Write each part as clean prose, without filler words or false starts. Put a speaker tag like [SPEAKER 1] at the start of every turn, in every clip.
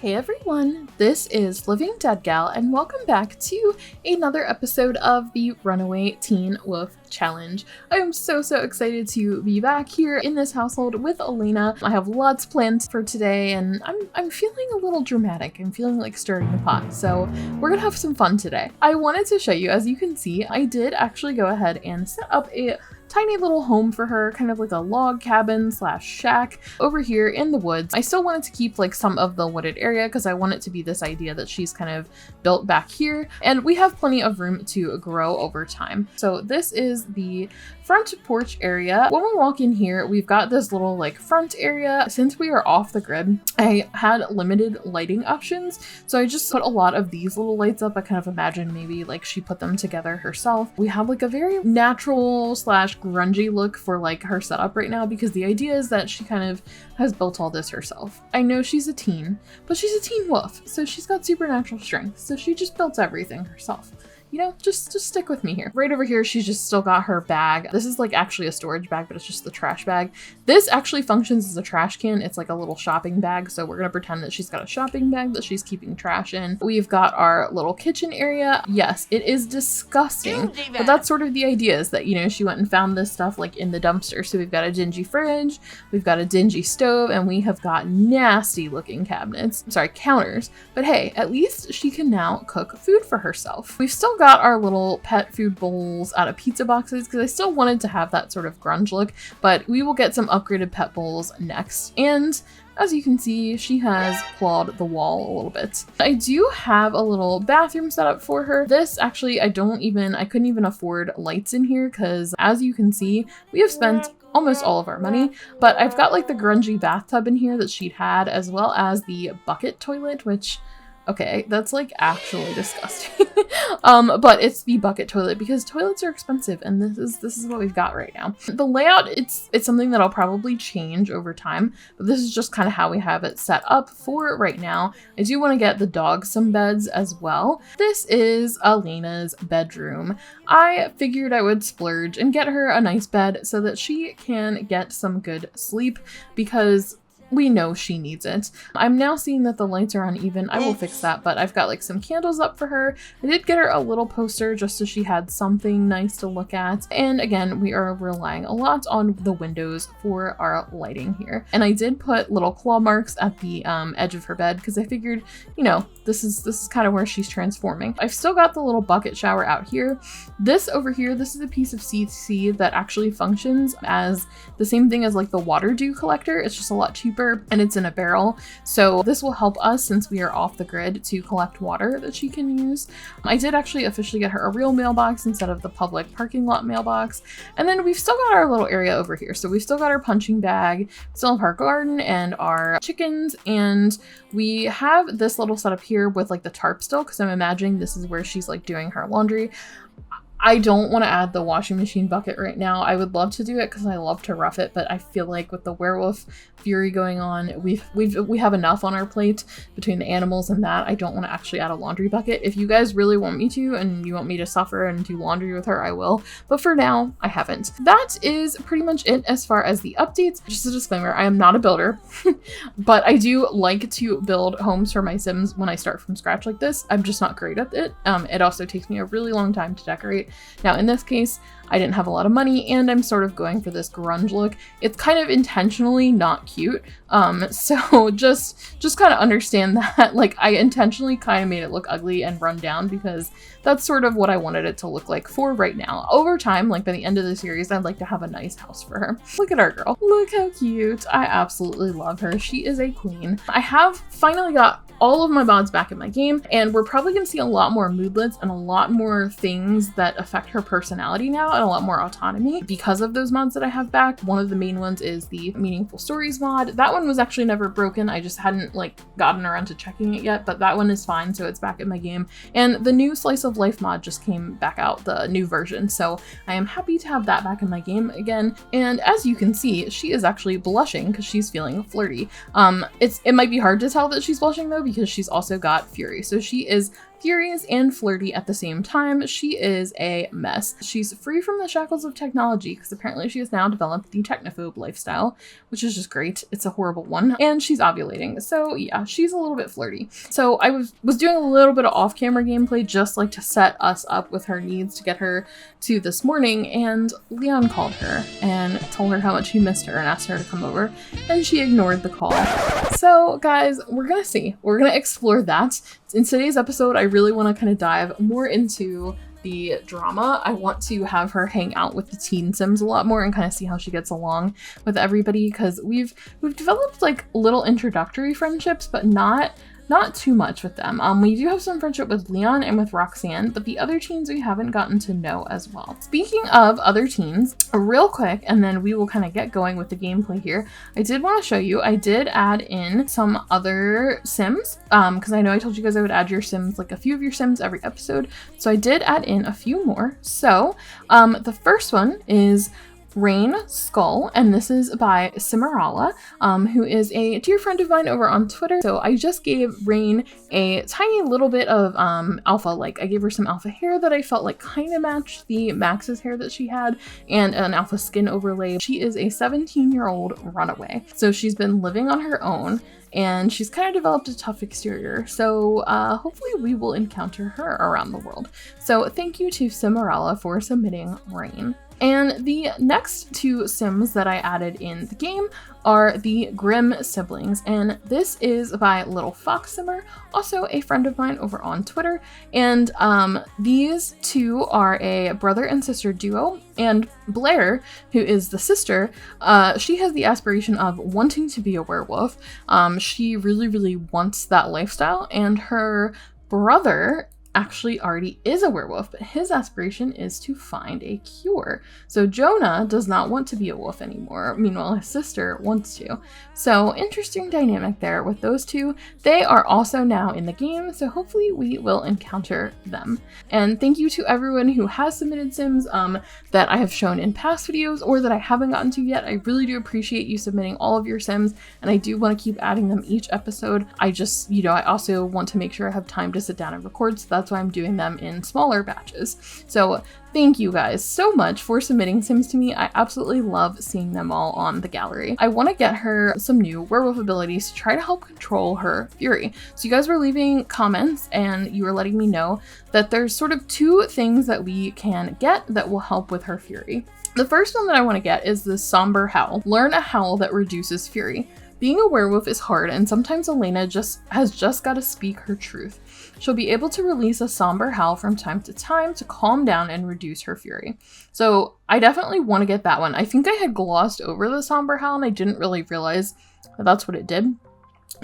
[SPEAKER 1] Hey everyone, this is Living Dead Gal and welcome back to another episode of the Runaway Teen Wolf Challenge. I am so excited to be back here in this household with Elena. I have lots planned for today and I'm feeling a little dramatic. I'm feeling like stirring the pot, so we're gonna have some fun today. I wanted to show you, as you can see, I did actually go ahead and set up a tiny little home for her, kind of like a log cabin slash shack over here in the woods. I still wanted to keep like some of the wooded area because I want it to be this idea that she's kind of built back here, and we have plenty of room to grow over time. So this is the front porch area. When we walk in here, we've got this little like front area. Since we are off the grid, I had limited lighting options, so I just put a lot of these little lights up. I kind of imagine maybe like she put them together herself. We have like a very natural slash grungy look for like her setup right now because the idea is that she kind of has built all this herself. I know she's a teen, but she's a teen wolf, so she's got supernatural strength, so she just built everything herself. You know, just stick with me here. Right over here, she's just still got her bag. This is like actually a storage bag, but it's just the trash bag. This actually functions as a trash can. It's like a little shopping bag. So we're gonna pretend that she's got a shopping bag that she's keeping trash in. We've got our little kitchen area. Yes, it is disgusting, but that's sort of the idea, is that, you know, she went and found this stuff like in the dumpster. So we've got a dingy fridge, we've got a dingy stove, and we have got nasty looking counters. But hey, at least she can now cook food for herself. We've still got our little pet food bowls out of pizza boxes because I still wanted to have that sort of grunge look, but we will get some upgraded pet bowls next. And as you can see, she has clawed the wall a little bit. I do have a little bathroom set up for her. This actually, I couldn't even afford lights in here because, as you can see, we have spent almost all of our money, but I've got like the grungy bathtub in here that she'd had, as well as the bucket toilet, which, okay, that's like actually disgusting. But it's the bucket toilet because toilets are expensive, and this is what we've got right now. The layout, it's something that I'll probably change over time, but this is just kind of how we have it set up for right now. I do want to get the dog some beds as well. This is Elena's bedroom. I figured I would splurge and get her a nice bed so that she can get some good sleep because we know she needs it. I'm now seeing that the lights are uneven. I will fix that, but I've got like some candles up for her. I did get her a little poster just so she had something nice to look at. And again, we are relying a lot on the windows for our lighting here. And I did put little claw marks at the edge of her bed because I figured, you know, this is kind of where she's transforming. I've still got the little bucket shower out here. This over here, this is a piece of CC that actually functions as the same thing as like the water dew collector. It's just a lot cheaper, and it's in a barrel, so this will help us, since we are off the grid, to collect water that she can use. I did actually officially get her a real mailbox instead of the public parking lot mailbox. And then we've still got our little area over here, so we've still got our punching bag, still have our garden and our chickens, and we have this little setup here with like the tarp still, because I'm imagining this is where she's like doing her laundry. I don't want to add the washing machine bucket right now. I would love to do it because I love to rough it, but I feel like with the werewolf fury going on, we have enough on our plate between the animals and that. I don't want to actually add a laundry bucket. If you guys really want me to, and you want me to suffer and do laundry with her, I will. But for now, I haven't. That is pretty much it as far as the updates. Just a disclaimer, I am not a builder, but I do like to build homes for my Sims when I start from scratch like this. I'm just not great at it. It also takes me a really long time to decorate. Now, in this case, I didn't have a lot of money and I'm sort of going for this grunge look. It's kind of intentionally not cute. So just kind of understand that, like, I intentionally kind of made it look ugly and run down because that's sort of what I wanted it to look like for right now. Over time, like by the end of the series, I'd like to have a nice house for her. Look at our girl. Look how cute. I absolutely love her. She is a queen. I have finally got all of my mods back in my game, and we're probably going to see a lot more moodlets and a lot more things that affect her personality now, and a lot more autonomy because of those mods that I have back. One of the main ones is the Meaningful Stories mod. That one was actually never broken. I just hadn't like gotten around to checking it yet, but that one is fine, so it's back in my game. And the new Slice of Life mod just came back out, the new version, so I am happy to have that back in my game again. And as you can see, she is actually blushing because she's feeling flirty. It might be hard to tell that she's blushing though, because she's also got Fury. So she is furious and flirty at the same time. She is a mess. She's free from the shackles of technology because apparently she has now developed the technophobe lifestyle, which is just great. It's a horrible one. And she's ovulating. So yeah, she's a little bit flirty. So I was doing a little bit of off-camera gameplay just like to set us up with her needs to get her to this morning, and Leon called her and told her how much he missed her and asked her to come over, and she ignored the call. So guys, we're gonna see. We're gonna explore that. In today's episode, I really want to kind of dive more into the drama. I want to have her hang out with the teen sims a lot more and kind of see how she gets along with everybody, because we've developed like little introductory friendships, but not too much with them. We do have some friendship with Leon and with Roxanne, but the other teens we haven't gotten to know as well. Speaking of other teens, real quick, and then we will kind of get going with the gameplay here. I did want to show you, I did add in some other sims, because I know I told you guys I would add your sims, like a few of your sims every episode. So I did add in a few more. So the first one is Rain Skull, and this is by Cimarala, who is a dear friend of mine over on Twitter. So I just gave Rain a tiny little bit of alpha, like I gave her some alpha hair that I felt like kind of matched the Max's hair that she had, and an alpha skin overlay. She is a 17-year-old runaway, so she's been living on her own, and she's kind of developed a tough exterior. So hopefully we will encounter her around the world. So thank you to Cimarala for submitting Rain. And the next two sims that I added in the game are the Grimm siblings, and this is by Little Fox Simmer, also a friend of mine over on Twitter. And these two are a brother and sister duo, and Blair, who is the sister, she has the aspiration of wanting to be a werewolf. She really wants that lifestyle, and her brother actually already is a werewolf, but his aspiration is to find a cure. So Jonah does not want to be a wolf anymore. Meanwhile, his sister wants to. So interesting dynamic there with those two. They are also now in the game, so hopefully we will encounter them. And thank you to everyone who has submitted sims that I have shown in past videos or that I haven't gotten to yet. I really do appreciate you submitting all of your sims, and I do want to keep adding them each episode. I just, I also want to make sure I have time to sit down and record, so that's why I'm doing them in smaller batches. So thank you guys so much for submitting sims to me. I absolutely love seeing them all on the gallery. I want to get her some new werewolf abilities to try to help control her fury. So you guys were leaving comments and you were letting me know that there's sort of two things that we can get that will help with her fury. The first one that I want to get is the Somber Howl. Learn a howl that reduces fury. Being a werewolf is hard, and sometimes Elena has just got to speak her truth. She'll be able to release a somber howl from time to time to calm down and reduce her fury. So I definitely want to get that one. I think I had glossed over the somber howl and I didn't really realize that that's what it did.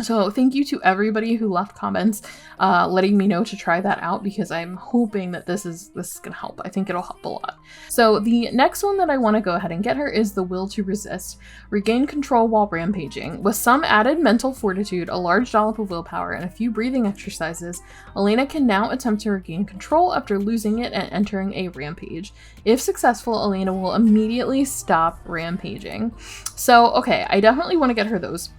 [SPEAKER 1] So thank you to everybody who left comments letting me know to try that out, because I'm hoping that this is gonna help. I think it'll help a lot. So the next one that I want to go ahead and get her is the Will to Resist. Regain control while rampaging. With some added mental fortitude, a large dollop of willpower, and a few breathing exercises, Elena can now attempt to regain control after losing it and entering a rampage. If successful, Elena will immediately stop rampaging. So okay, I definitely want to get her those.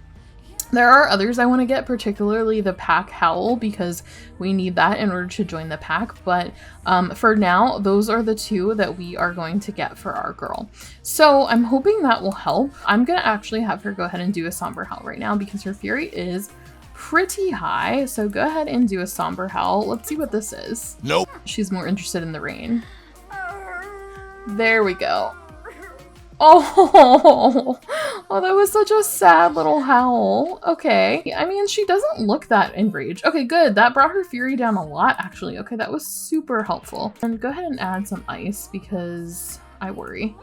[SPEAKER 1] There are others I want to get, particularly the pack howl, because we need that in order to join the pack. But for now, those are the two that we are going to get for our girl. So I'm hoping that will help. I'm going to actually have her go ahead and do a somber howl right now because her fury is pretty high. So go ahead and do a somber howl. Let's see what this is.
[SPEAKER 2] Nope.
[SPEAKER 1] She's more interested in the rain. There we go. Oh, that was such a sad little howl. Okay, I mean, she doesn't look that enraged. Okay, good. That brought her fury down a lot, actually. Okay, that was super helpful. And go ahead and add some ice because I worry.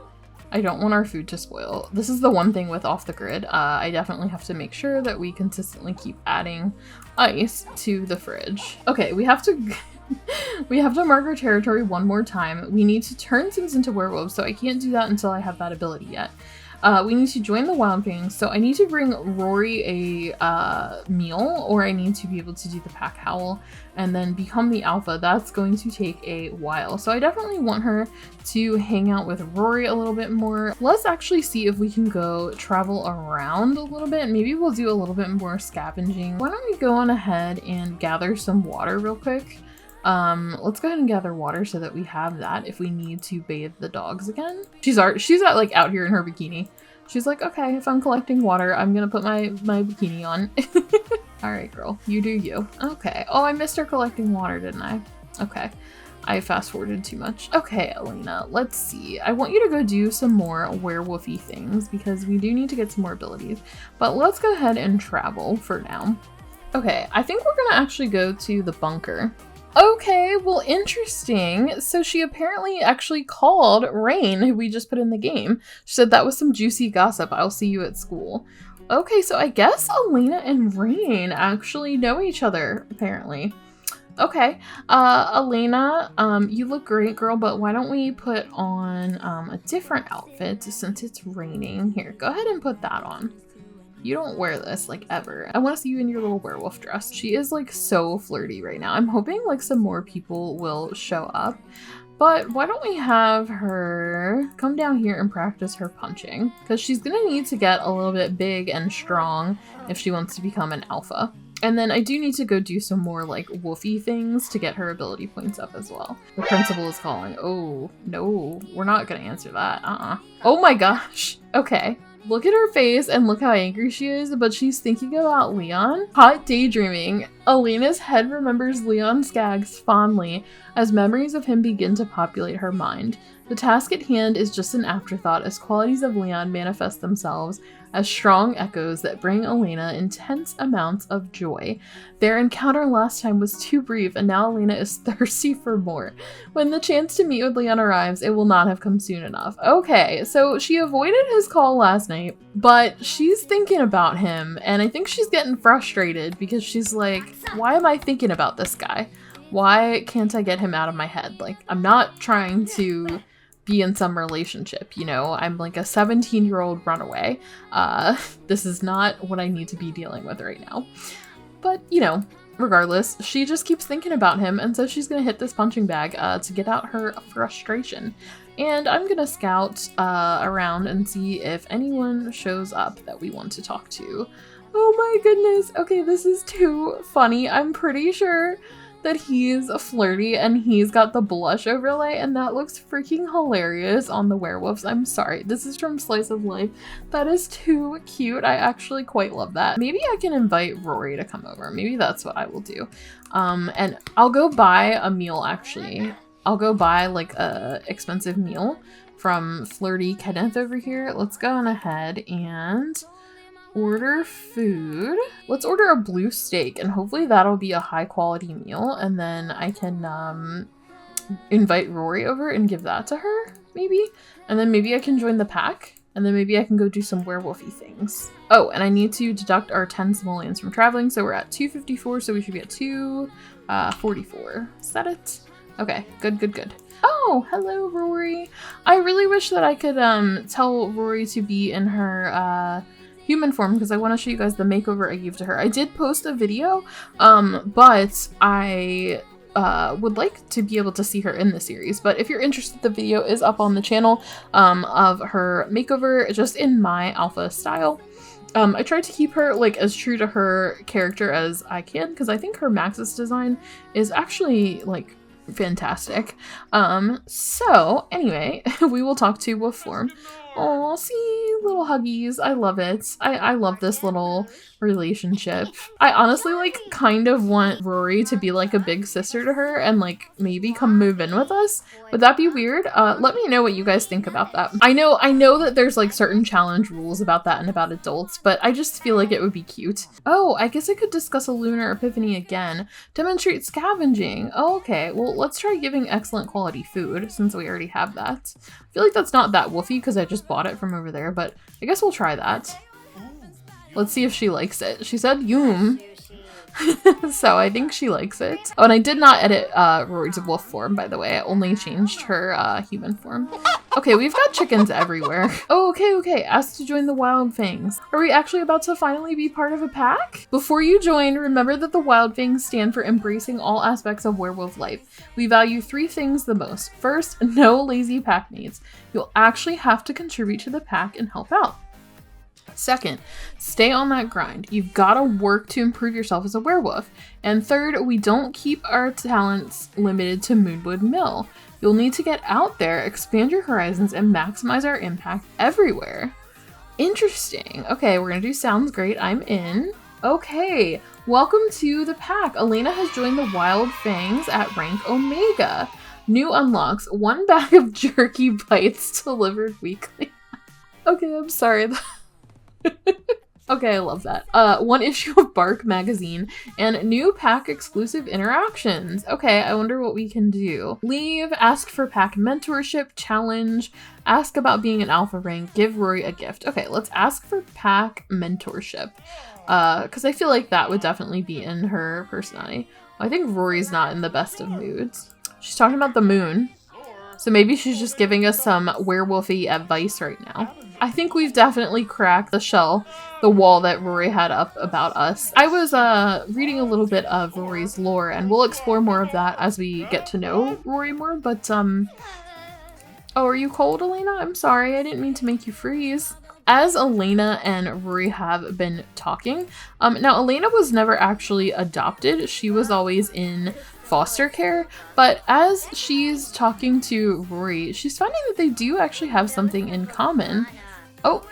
[SPEAKER 1] I don't want our food to spoil. This is the one thing with off the grid. I definitely have to make sure that we consistently keep adding ice to the fridge. Okay, we have to... We have to mark our territory one more time. We need to turn Sims into werewolves, so I can't do that until I have that ability yet. We need to join the Wildfangs, so I need to bring Rory a meal, or I need to be able to do the pack howl and then become the alpha. That's going to take a while, so I definitely want her to hang out with Rory a little bit more. Let's actually see if we can go travel around a little bit. Maybe we'll do a little bit more scavenging. Why don't we go on ahead and gather some water real quick? Let's go ahead and gather water so that we have that if we need to bathe the dogs again. She's at like out here in her bikini. She's like, okay, if I'm collecting water, I'm gonna put my bikini on. All right, girl, you do you. Okay. Oh, I missed her collecting water, didn't I? Okay. I fast forwarded too much. Okay, Elena, let's see. I want you to go do some more werewolfy things because we do need to get some more abilities. But let's go ahead and travel for now. Okay, I think we're gonna actually go to the bunker. Okay, well, interesting. So she apparently actually called Rain, who we just put in the game. She said that was some juicy gossip. I'll see you at school. Okay, so I guess Elena and Rain actually know each other, apparently. Okay, Elena, you look great, girl, but why don't we put on a different outfit since it's raining? Here, go ahead and put that on. You don't wear this, like, ever. I want to see you in your little werewolf dress. She is, like, so flirty right now. I'm hoping, like, some more people will show up. But why don't we have her come down here and practice her punching? Because she's gonna need to get a little bit big and strong if she wants to become an alpha. And then I do need to go do some more, like, wolfy things to get her ability points up as well. The principal is calling. Oh, no. We're not gonna answer that. Oh my gosh. Okay. Look at her face and look how angry she is, but she's thinking about Leon. Hot daydreaming. Elena's head remembers Leon Skaggs fondly as memories of him begin to populate her mind. The task at hand is just an afterthought as qualities of Leon manifest themselves as strong echoes that bring Elena intense amounts of joy. Their encounter last time was too brief, and now Elena is thirsty for more. When the chance to meet with Leon arrives, it will not have come soon enough. Okay, so she avoided his call last night, but she's thinking about him, and I think she's getting frustrated because she's like, why am I thinking about this guy? Why can't I get him out of my head? Like, I'm not trying to be in some relationship, you know? I'm like a 17-year-old runaway. This is not what I need to be dealing with right now. But, you know, regardless, she just keeps thinking about him, and so she's gonna hit this punching bag to get out her frustration. And I'm gonna scout around and see if anyone shows up that we want to talk to. Oh my goodness. Okay, this is too funny. I'm pretty sure that he's flirty and he's got the blush overlay, and that looks freaking hilarious on the werewolves. I'm sorry, this is from Slice of Life. That is too cute. I actually quite love that. Maybe I can invite Rory to come over. Maybe that's what I will do. And I'll go buy a meal, actually. I'll go buy like a expensive meal from Flirty Kenneth over here. Let's go on ahead and order food. Let's order a blue steak, and hopefully that'll be a high quality meal, and then I can invite Rory over and give that to her, maybe, and then maybe I can join the pack, and then maybe I can go do some werewolfy things. Oh, and I need to deduct our 10 simoleons from traveling, so we're at 254, so we should be at 244. Is that it? Okay, good. Oh, hello, Rory. I really wish that I could tell Rory to be in her human form, because I want to show you guys the makeover I gave to her. I did post a video, but I would like to be able to see her in the series. But if you're interested, the video is up on the channel of her makeover, just in my alpha style. I tried to keep her like as true to her character as I can, because I think her Maxis design is actually like fantastic. So anyway, we will talk to Wolf form. Oh, see, little huggies. I love it. I love this little relationship. I honestly like kind of want Rory to be like a big sister to her and like maybe come move in with us. Would that be weird? Let me know what you guys think about that. I know that there's like certain challenge rules about that and about adults, but I just feel like it would be cute. Oh, I guess I could discuss a lunar epiphany again. Demonstrate scavenging. Oh, okay. Well, let's try giving excellent quality food since we already have that. I feel like that's not that woofy because I just bought it from over there, but I guess we'll try that. Let's see if she likes it. She said yum. So I think she likes it. Oh, and I did not edit Rory's wolf form, by the way. I only changed her human form. Okay, we've got chickens everywhere. Oh, okay. Asked to join the Wildfangs. Are we actually about to finally be part of a pack? Before you join, remember that the Wildfangs stand for embracing all aspects of werewolf life. We value 3 things the most. First, no lazy pack mates. You'll actually have to contribute to the pack and help out. Second, stay on that grind. You've got to work to improve yourself as a werewolf. And third, we don't keep our talents limited to Moonwood Mill. You'll need to get out there, expand your horizons, and maximize our impact everywhere. Interesting. Okay, we're gonna do sounds great. I'm in. Okay, welcome to the pack. Elena has joined the Wildfangs at rank Omega. New unlocks, 1 bag of jerky bites delivered weekly. Okay, I'm sorry. Okay, I love that. 1 issue of Bark magazine and new pack exclusive interactions. Okay, I wonder what we can do. Leave, ask for pack mentorship, challenge, ask about being an alpha rank, give Rory a gift. Okay, let's ask for pack mentorship. Because I feel like that would definitely be in her personality. I think Rory's not in the best of moods. She's talking about the moon. So maybe she's just giving us some werewolfy advice right now. I think we've definitely cracked the wall that Rory had up about us. I was reading a little bit of Rory's lore, and we'll explore more of that as we get to know Rory more, but oh, are you cold, Elena? I'm sorry, I didn't mean to make you freeze. As Elena and Rory have been talking, now Elena was never actually adopted. She was always in foster care, but as she's talking to Rory, she's finding that they do actually have something in common. Oh,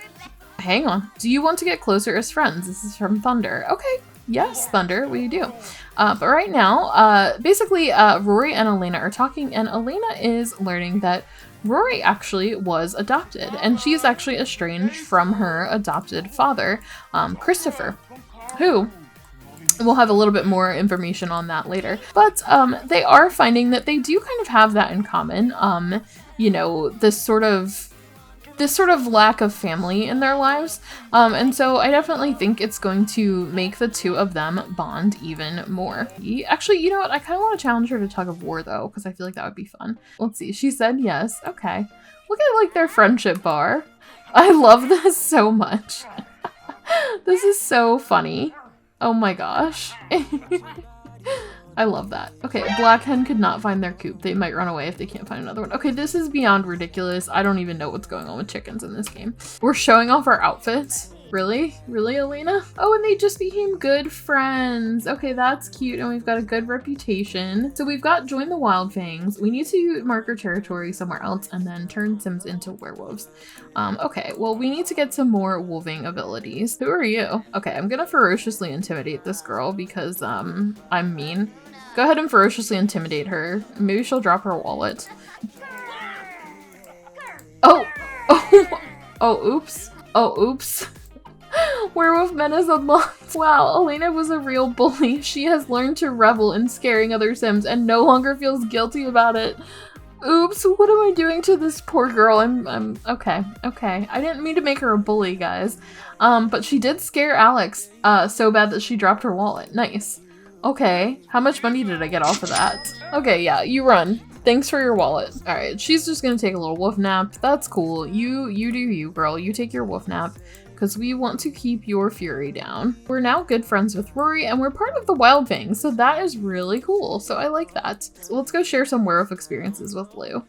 [SPEAKER 1] hang on. Do you want to get closer as friends? This is from Thunder. Okay, yes, Thunder, we do. But right now, basically, Rory and Elena are talking, and Elena is learning that Rory actually was adopted, and she is actually estranged from her adopted father, Christopher, who we'll have a little bit more information on that later. But they are finding that they do kind of have that in common. You know, this sort of lack of family in their lives. And so I definitely think it's going to make the two of them bond even more. Actually, you know what? I kind of want to challenge her to tug of war though, because I feel like that would be fun. Let's see. She said yes. Okay. Look at like their friendship bar. I love this so much. This is so funny. Oh my gosh. I love that. Okay, Black Hen could not find their coop. They might run away if they can't find another one. Okay, this is beyond ridiculous. I don't even know what's going on with chickens in this game. We're showing off our outfits. Really? Really, Elena? Oh, and they just became good friends. Okay, that's cute, and we've got a good reputation. So we've got join the Wildfangs. We need to mark our territory somewhere else and then turn Sims into werewolves. Okay, well, we need to get some more wolving abilities. Who are you? Okay, I'm gonna ferociously intimidate this girl because, I'm mean. Go ahead and ferociously intimidate her. Maybe she'll drop her wallet. Oh! Oh! Oh, oops. Oh, oops. Werewolf Menace unlocked. Wow, Elena was a real bully. She has learned to revel in scaring other Sims and no longer feels guilty about it. Oops, what am I doing to this poor girl? I'm okay. I didn't mean to make her a bully, guys. But she did scare Alex so bad that she dropped her wallet. Nice. Okay, how much money did I get off of that? Okay, yeah, you run. Thanks for your wallet. All right, she's just gonna take a little wolf nap. That's cool. You do you, girl. You take your wolf nap because we want to keep your fury down. We're now good friends with Rory and we're part of the Wildfangs, so that is really cool. So I like that. So let's go share some werewolf experiences with Lou.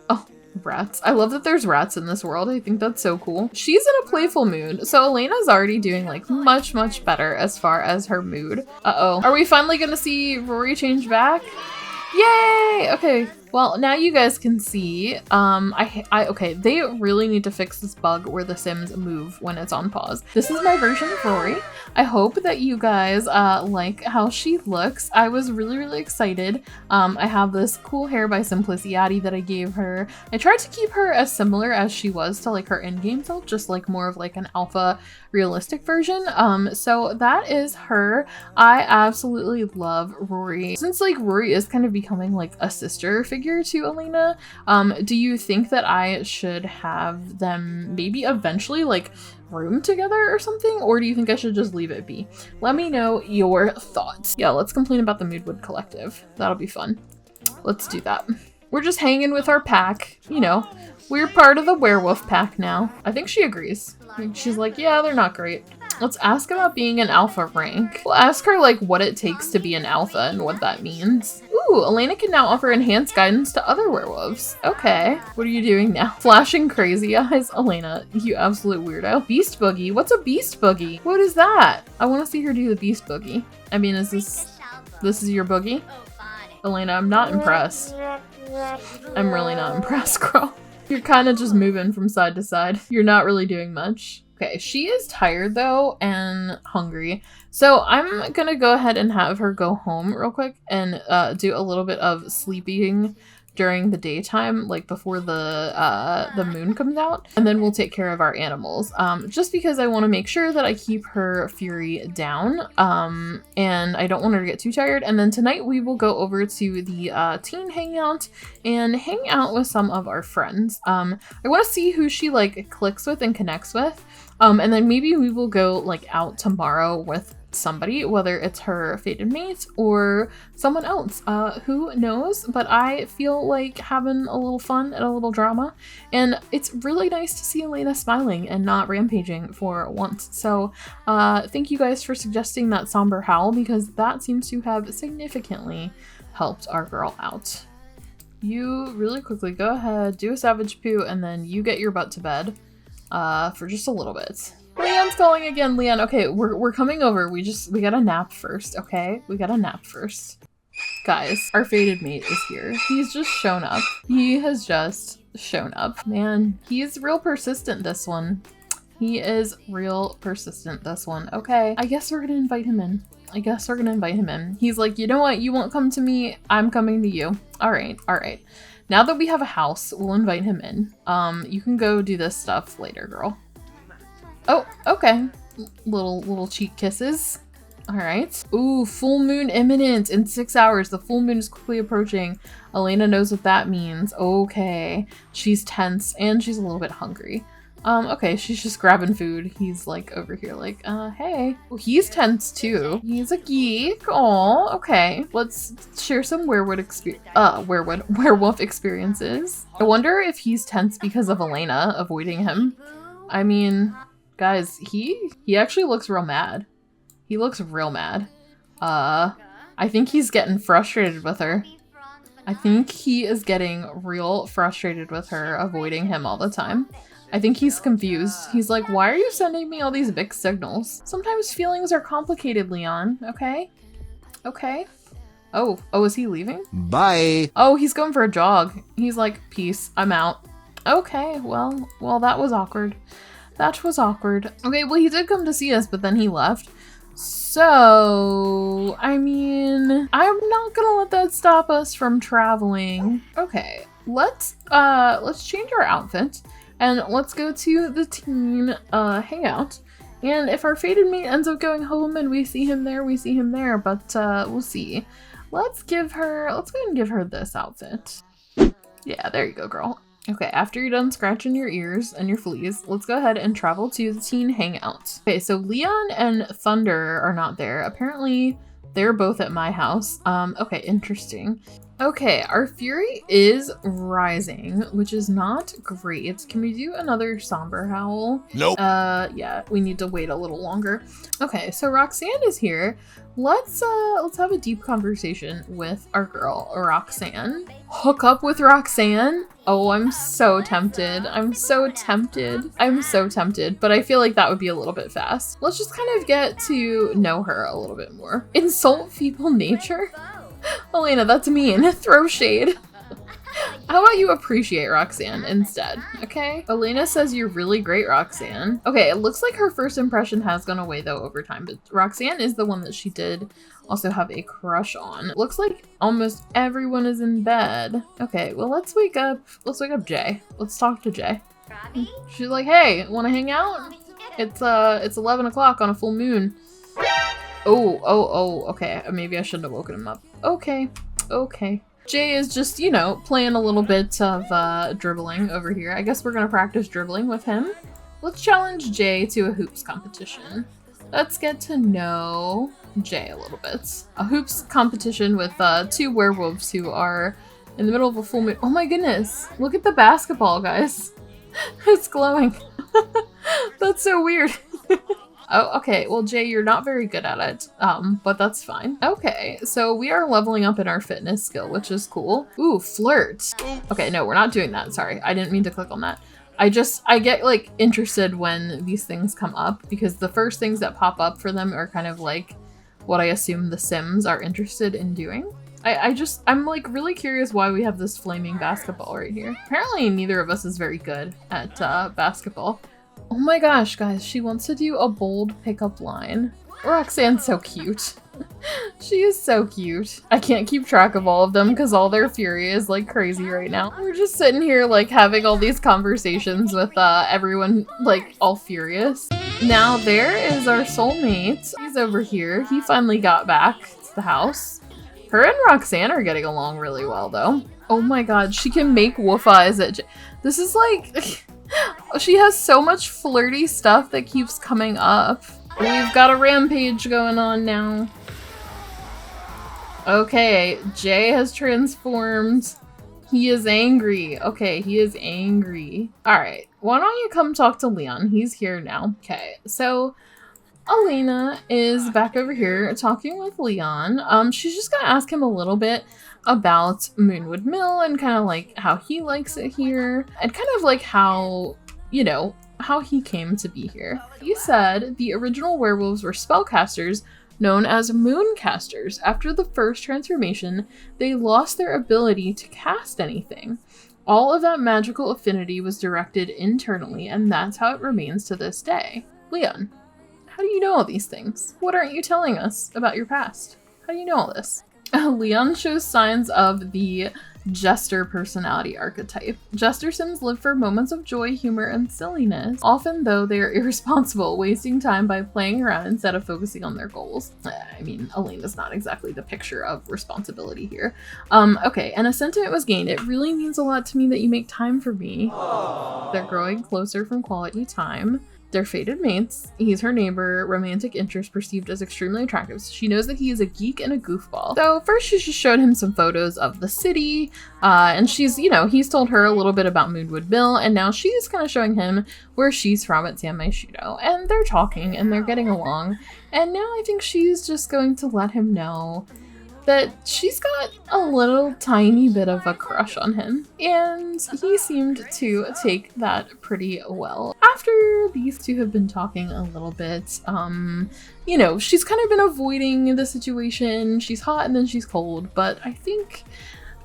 [SPEAKER 1] Oh, rats. I love that there's rats in this world. I think that's so cool. She's in a playful mood. So Elena's already doing like much better as far as her mood. Uh-oh. Are we finally gonna see Rory change back? Yay! Okay, well, now you guys can see, okay, they really need to fix this bug where the Sims move when it's on pause. This is my version of Rory. I hope that you guys like how she looks. I was really excited. I have this cool hair by Simpliciati that I gave her. I tried to keep her as similar as she was to like her in-game self, just like more of like an alpha realistic version. So that is her. I absolutely love Rory. Since like Rory is kind of becoming like a sister figure to Elena, do you think that I should have them maybe eventually like room together or something, or do you think I should just leave it be? Let me know your thoughts. Yeah, let's complain about the Moonwood Collective. That'll be fun. Let's do that. We're just hanging with our pack, you know. We're part of the werewolf pack now. I think she agrees. She's like, yeah, they're not great. Let's ask about being an alpha rank. We'll ask her like what it takes to be an alpha and what that means. Ooh, Elena can now offer enhanced guidance to other werewolves. Okay, what are you doing now? Flashing crazy eyes? Elena, you absolute weirdo. Beast boogie? What's a beast boogie? What is that? I want to see her do the beast boogie. I mean, this is your boogie? Elena, I'm not impressed. I'm really not impressed, girl. You're kind of just moving from side to side. You're not really doing much. Okay, she is tired though and hungry. So I'm gonna go ahead and have her go home real quick and do a little bit of sleeping during the daytime, like before the moon comes out, and then we'll take care of our animals. Just because I want to make sure that I keep her fury down, and I don't want her to get too tired. And then tonight we will go over to the teen hangout and hang out with some of our friends. I want to see who she like clicks with and connects with, and then maybe we will go like out tomorrow with somebody, whether it's her fated mate or someone else. Who knows? But I feel like having a little fun and a little drama, and it's really nice to see Elena smiling and not rampaging for once. So thank you guys for suggesting that somber howl, because that seems to have significantly helped our girl out. You really quickly go ahead, do a savage poo, and then you get your butt to bed for just a little bit. Leon's calling again. Leon, okay, we're coming over. We gotta nap first, okay? We gotta nap first. Guys, our fated mate is here. He's just shown up. He has just shown up. Man, he's real persistent, this one. He is real persistent, this one. Okay, I guess we're gonna invite him in. He's like, you know what? You won't come to me. I'm coming to you. All right. Now that we have a house, we'll invite him in. You can go do this stuff later, girl. Oh, okay. Little cheek kisses. All right. Ooh, full moon imminent in 6 hours. The full moon is quickly approaching. Elena knows what that means. Okay. She's tense and she's a little bit hungry. Okay, she's just grabbing food. He's like over here like, hey. Well, he's tense too. He's a geek. Aw, okay. Let's share some werewolf experiences. I wonder if he's tense because of Elena avoiding him. I mean, guys, he actually looks real mad. He looks real mad. I think he's getting frustrated with her. I think he is getting real frustrated with her, avoiding him all the time. I think he's confused. He's like, why are you sending me all these mixed signals? Sometimes feelings are complicated, Leon, okay? Okay. Oh, is he leaving?
[SPEAKER 2] Bye.
[SPEAKER 1] Oh, he's going for a jog. He's like, peace, I'm out. Okay, well, that was awkward. That was awkward. Okay, well, he did come to see us, but then he left. So, I mean, I'm not gonna let that stop us from traveling. Okay, let's change our outfit and let's go to the teen hangout. And if our fated mate ends up going home and we see him there, we see him there, but we'll see. Let's go ahead and give her this outfit. Yeah, there you go, girl. Okay, after you're done scratching your ears and your fleas, let's go ahead and travel to the teen hangout. Okay, so Leon and Thunder are not there. Apparently, they're both at my house. Okay, interesting. Okay, our fury is rising, which is not great. Can we do another somber howl?
[SPEAKER 2] Nope.
[SPEAKER 1] Yeah, we need to wait a little longer. Okay, so Roxanne is here. Let's have a deep conversation with our girl, Roxanne. Hook up with Roxanne? Oh, I'm so tempted. I'm so tempted, but I feel like that would be a little bit fast. Let's just kind of get to know her a little bit more. Insult feeble nature? Elena, that's mean. Throw shade. How about you appreciate Roxanne instead, okay? Elena says you're really great, Roxanne. Okay, it looks like her first impression has gone away though over time, but Roxanne is the one that she did also have a crush on. It looks like almost everyone is in bed. Okay, well let's wake up Jay. Let's talk to Jay. She's like, hey, wanna hang out? It's 11 o'clock on a full moon. Oh, okay. Maybe I shouldn't have woken him up. Okay. Jay is just, you know, playing a little bit of dribbling over here. I guess we're gonna practice dribbling with him. Let's challenge Jay to a hoops competition. Let's get to know Jay a little bit. A hoops competition with two werewolves who are in the middle of a full moon. Oh my goodness! Look at the basketball, guys. It's glowing. That's so weird. Oh, okay. Well, Jay, you're not very good at it, but that's fine. Okay, so we are leveling up in our fitness skill, which is cool. Ooh, flirt. Okay, no, we're not doing that. Sorry, I didn't mean to click on that. I get like interested when these things come up because the first things that pop up for them are kind of like what I assume the Sims are interested in doing. I'm like really curious why we have this flaming basketball right here. Apparently neither of us is very good at basketball. Oh my gosh, guys, she wants to do a bold pickup line. Roxanne's so cute. She is so cute. I can't keep track of all of them because all their fury is like crazy right now. We're just sitting here like having all these conversations with everyone like all furious. Now there is our soulmate. He's over here. He finally got back to the house. Her and Roxanne are getting along really well though. Oh my god, she can make wolf eyes at this is like she has so much flirty stuff that keeps coming up. We've got a rampage going on now. Okay, Jay has transformed. He is angry. Okay, he is angry. Alright, why don't you come talk to Leon? He's here now. Okay, so Elena is back over here talking with Leon. She's just gonna ask him a little bit about Moonwood Mill and kind of like how he likes it here and kind of like how, you know, how he came to be here. He said the original werewolves were spellcasters known as mooncasters. After the first transformation, they lost their ability to cast anything. All of that magical affinity was directed internally, and that's how it remains to this day. Leon, how do you know all these things? What aren't you telling us about your past? How do you know all this? Leon shows signs of the jester personality archetype. Jester Sims live for moments of joy, humor, and silliness, often though they are irresponsible, wasting time by playing around instead of focusing on their goals. I mean, Elena's not exactly the picture of responsibility here. Okay, and a sentiment was gained. It really means a lot to me that you make time for me. Aww. They're growing closer from quality time. They're fated mates. He's her neighbor, romantic interest perceived as extremely attractive. She knows that he is a geek and a goofball. So first she just showed him some photos of the city, and she's, you know, he's told her a little bit about Moonwood Mill, and now she's kind of showing him where she's from at San Myshudo. And they're talking and they're getting along. And now I think she's just going to let him know that she's got a little tiny bit of a crush on him, and he seemed to take that pretty well. After these two have been talking a little bit, you know, she's kind of been avoiding the situation. She's hot and then she's cold, but I think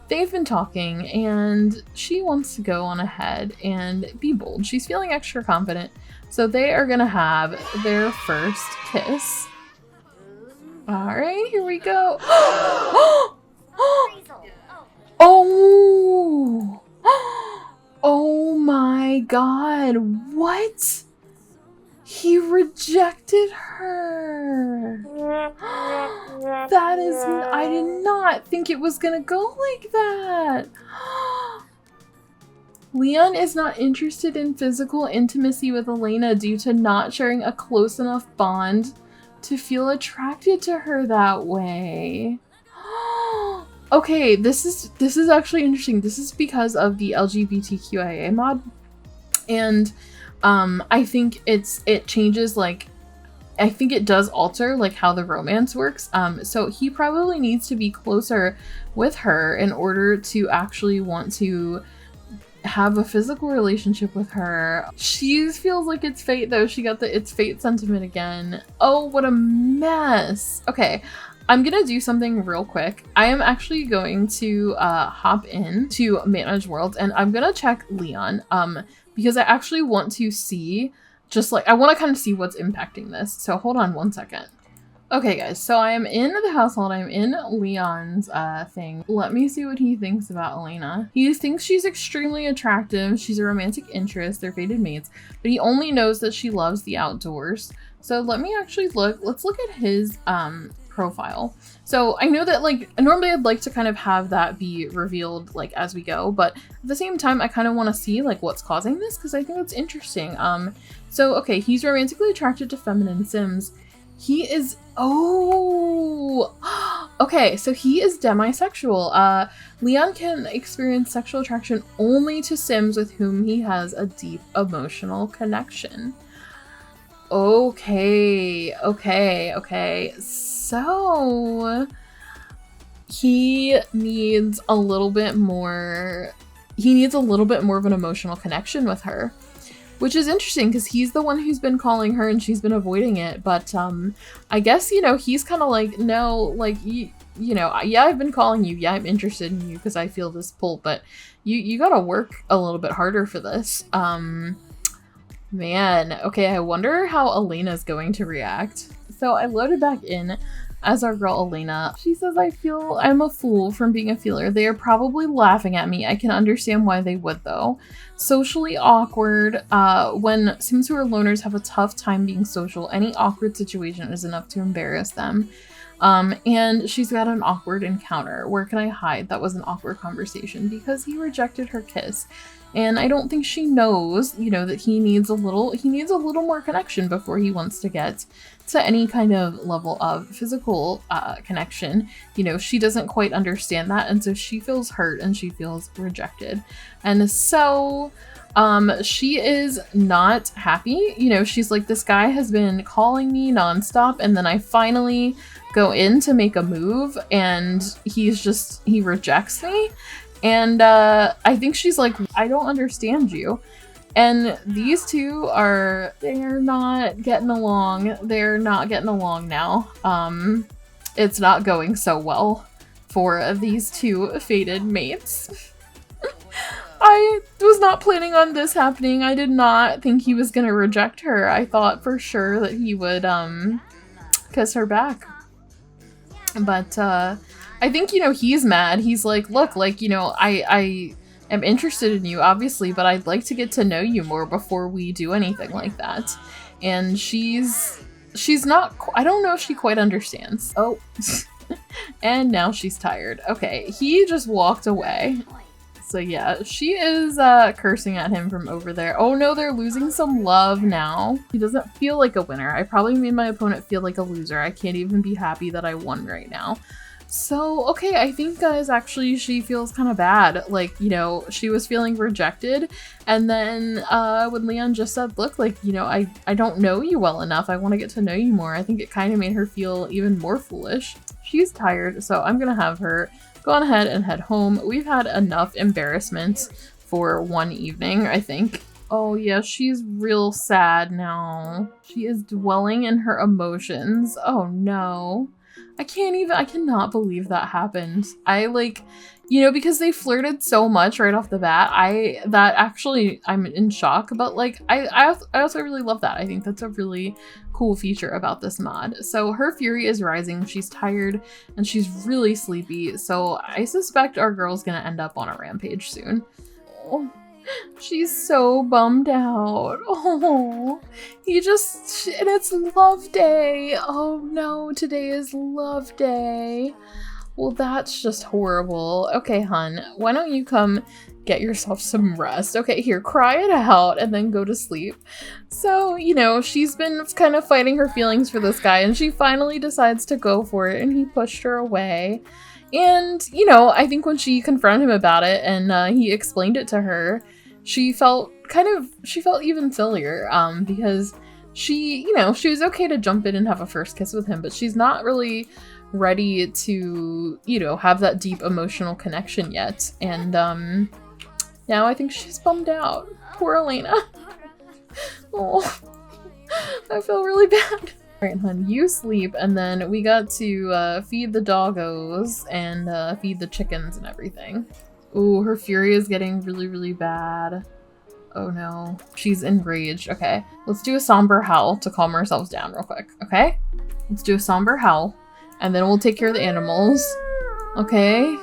[SPEAKER 1] they've been talking and she wants to go on ahead and be bold. She's feeling extra confident, so they are gonna have their first kiss. All right, here we go. Oh! Oh my god, what? He rejected her. That is, I did not think it was gonna go like that. Leon is not interested in physical intimacy with Elena due to not sharing a close enough bond to feel attracted to her that way. Okay, this is actually interesting. This is because of the LGBTQIA mod, and I think it changes, like, I think it does alter like how the romance works. So he probably needs to be closer with her in order to actually want to have a physical relationship with her. She feels like it's fate though. She got the it's fate sentiment again. Oh, what a mess. Okay, I'm gonna do something real quick. I am actually going to hop in to Manage Worlds and I'm gonna check Leon because I actually want to see, just like, I want to kind of see what's impacting this. So hold on one second. Okay guys, so I am in the household, I'm in Leon's thing. Let me see what he thinks about Elena. He thinks she's extremely attractive, she's a romantic interest, they're fated mates, but he only knows that she loves the outdoors. So let me actually let's look at his profile. So I know that, like, normally I'd like to kind of have that be revealed like as we go, but at the same time I kind of want to see like what's causing this because I think it's interesting. So okay, he's romantically attracted to feminine Sims. He is, oh, okay, so he is demisexual. Leon can experience sexual attraction only to Sims with whom he has a deep emotional connection. Okay, okay. So he needs a little bit more of an emotional connection with her, which is interesting because he's the one who's been calling her and she's been avoiding it. But I guess, you know, he's kind of like, no, like, you know, yeah, I've been calling you. Yeah, I'm interested in you because I feel this pull, but you gotta work a little bit harder for this. Man, okay, I wonder how Elena's going to react. So I loaded back in as our girl Elena. She says, I feel I'm a fool from being a feeler. They are probably laughing at me. I can understand why they would though. Socially awkward. When Sims who are loners have a tough time being social, any awkward situation is enough to embarrass them. And she's got an awkward encounter. Where can I hide? That was an awkward conversation because he rejected her kiss. And I don't think she knows, you know, that he needs a little more connection before he wants to get to any kind of level of physical connection. You know, she doesn't quite understand that, and so she feels hurt and she feels rejected. And so she is not happy. You know, she's like, this guy has been calling me nonstop, and then I finally go in to make a move and he rejects me. And I think she's like, I don't understand you. And these two they're not getting along. They're not getting along now. It's not going so well for these two fated mates. I was not planning on this happening. I did not think he was gonna reject her. I thought for sure that he would kiss her back. But I think, you know, he's mad. He's like, look, like, you know, I am interested in you, obviously, but I'd like to get to know you more before we do anything like that. And she's not, I don't know if she quite understands. Oh, and now she's tired. Okay, he just walked away. So yeah, she is cursing at him from over there. Oh no, they're losing some love now. He doesn't feel like a winner. I probably made my opponent feel like a loser. I can't even be happy that I won right now. So, okay, I think, guys, actually she feels kind of bad. Like, you know, she was feeling rejected, and then when Leon just said, look, like, you know, I don't know you well enough. I want to get to know you more. I think it kind of made her feel even more foolish. She's tired, so I'm gonna have her go on ahead and head home. We've had enough embarrassment for one evening, I think. Oh yeah, she's real sad now. She is dwelling in her emotions. Oh no. I cannot believe that happened. I like, you know, because they flirted so much right off the bat, I'm in shock, but like, I also really love that. I think that's a really cool feature about this mod. So her fury is rising, she's tired, and she's really sleepy, so I suspect our girl's gonna end up on a rampage soon. Oh. She's so bummed out. Oh, and it's love day. Oh no, today is love day. Well, that's just horrible. Okay, hun, why don't you come get yourself some rest? Okay, here, cry it out and then go to sleep. So, you know, she's been kind of fighting her feelings for this guy, and she finally decides to go for it, and he pushed her away. And, you know, I think when she confronted him about it and he explained it to her, she felt even sillier, because she was okay to jump in and have a first kiss with him, but she's not really ready to, you know, have that deep emotional connection yet. And now I think she's bummed out. Poor Elena. Oh, I feel really bad. Alright, hun, you sleep, and then we got to feed the doggos and feed the chickens and everything. Ooh, her fury is getting really, really bad. Oh no. She's enraged. Okay, let's do a somber howl to calm ourselves down real quick, okay? Let's do a somber howl, and then we'll take care of the animals. Okay?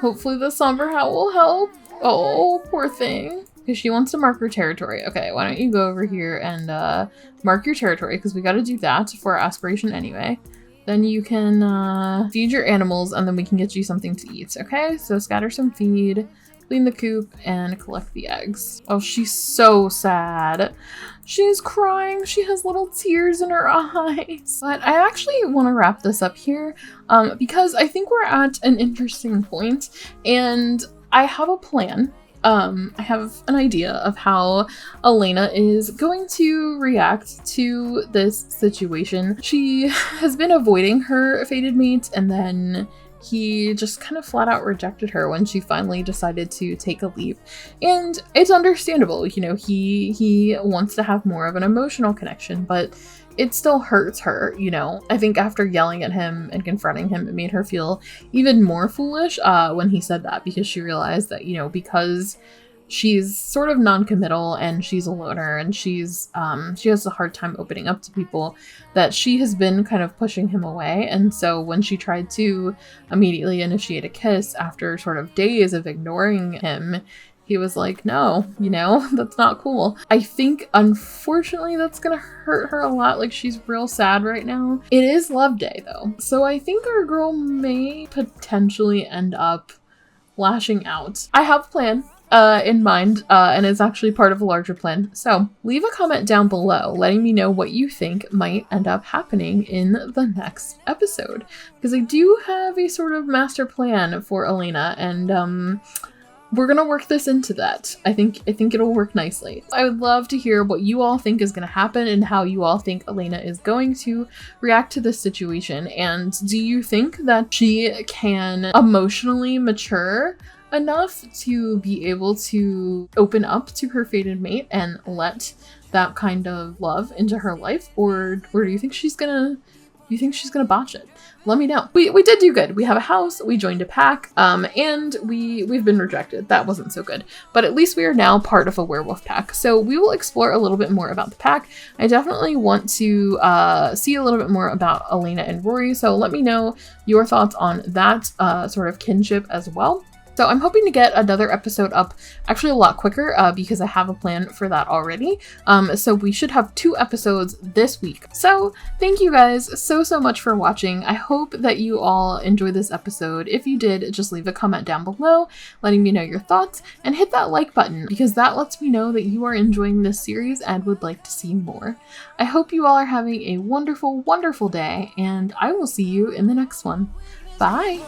[SPEAKER 1] Hopefully the somber howl will help. Oh, poor thing. Because she wants to mark her territory. Okay, why don't you go over here and mark your territory, because we gotta do that for our aspiration anyway. Then you can feed your animals, and then we can get you something to eat, okay? So scatter some feed, clean the coop, and collect the eggs. Oh, she's so sad. She's crying. She has little tears in her eyes. But I actually want to wrap this up here because I think we're at an interesting point, and I have a plan. I have an idea of how Elena is going to react to this situation. She has been avoiding her fated mate, and then he just kind of flat out rejected her when she finally decided to take a leap. And it's understandable, you know, he wants to have more of an emotional connection, but it still hurts her, you know. I think after yelling at him and confronting him, it made her feel even more foolish when he said that, because she realized that, you know, because she's sort of non-committal and she's a loner and she has a hard time opening up to people, that she has been kind of pushing him away. And so when she tried to immediately initiate a kiss after sort of days of ignoring him, he was like, no, you know, that's not cool. I think, unfortunately, that's gonna hurt her a lot. Like, she's real sad right now. It is Love Day, though. So I think our girl may potentially end up lashing out. I have a plan in mind, and it's actually part of a larger plan. So leave a comment down below letting me know what you think might end up happening in the next episode, because I do have a sort of master plan for Elena, and we're gonna work this into that. I think it'll work nicely. I would love to hear what you all think is gonna happen and how you all think Elena is going to react to this situation. And do you think that she can emotionally mature enough to be able to open up to her fated mate and let that kind of love into her life, or do you think she's gonna botch it? Let me know. We did do good. We have a house, we joined a pack, and we've been rejected. That wasn't so good, but at least we are now part of a werewolf pack. So we will explore a little bit more about the pack. I definitely want to see a little bit more about Elena and Rory. So let me know your thoughts on that sort of kinship as well. So I'm hoping to get another episode up actually a lot quicker because I have a plan for that already. So we should have 2 episodes this week. So thank you guys so much for watching. I hope that you all enjoyed this episode. If you did, just leave a comment down below letting me know your thoughts, and hit that like button because that lets me know that you are enjoying this series and would like to see more. I hope you all are having a wonderful, wonderful day, and I will see you in the next one. Bye!